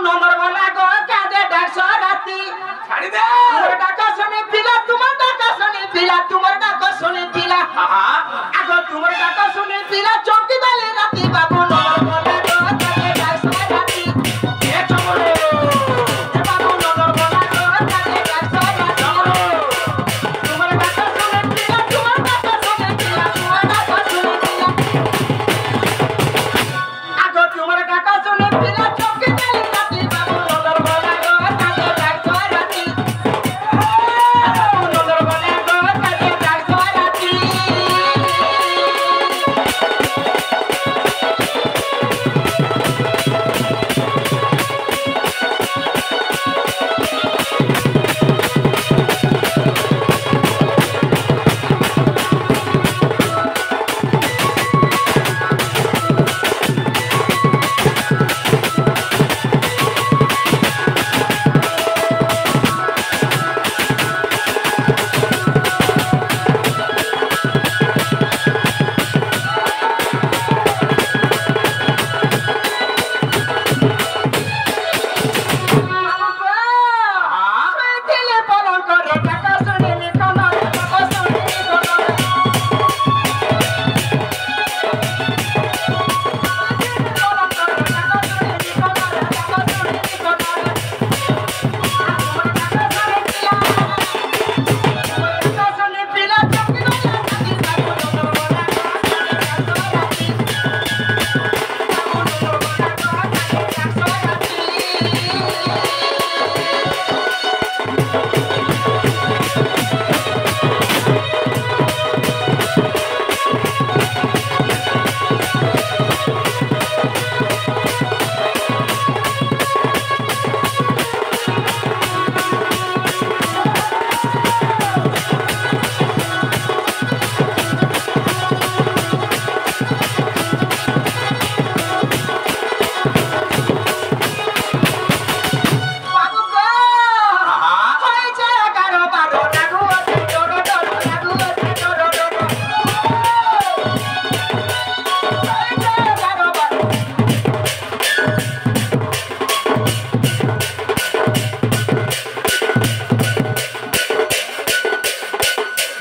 another वाला गो कादे डाकस राती ছাড়ি দে तुमर डाका सुनी पिला तुमर डाका सुनी पिला तुमर डाका सुनी पिला आगो तुमर डाका सुनी पिला चौकी डाले राती बाबू नंदर वाला गो कादे डाकस राती এ চমড়ো ए बाबू नंदर वाला गो कादे डाकस राती तुमर डाका सुनी पिला तुमर डाका सुनी पिला तुमर डाका सुनी पिला आगो तुमर डाका सुनी पिला चौकी डाले राती बाबू नंदर वाला गो कादे डाकस राती नंदर वाला गो कादे डाकस राती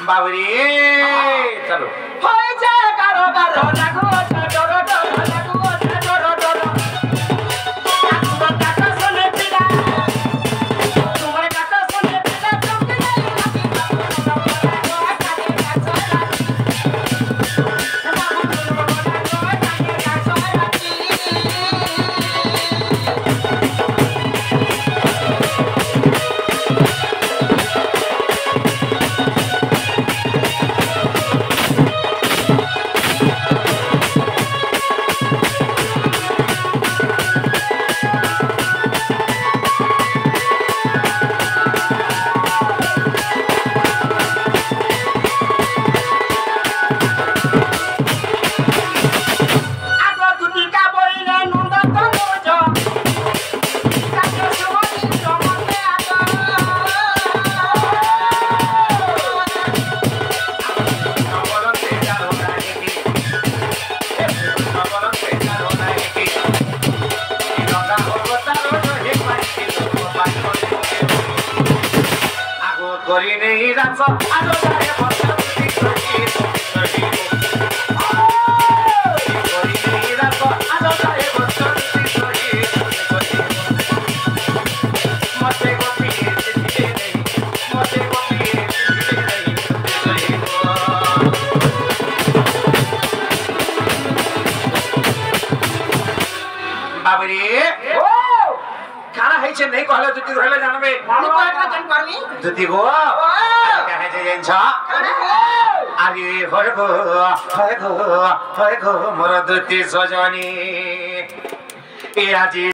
বাবুরি চলো হয় যে কারো কারো লাগু ডর ডর লাগু ডর ডর তোমার টাকা শুনে পিলা তোমার টাকা শুনে পিলা চমকে গেল রাতি করি নেই রাত আলো যায় বসা করি নেই রাত আলো যায় বসা মতে গপি দিতে নেই মতে গপি দিতে নেই বাবুরি ও খানা হইছে নেই কহলে যদি রইলে জানবে যদি গো কাহে জানছ আরে হয় গো মোর দুটি সজনী এ আজি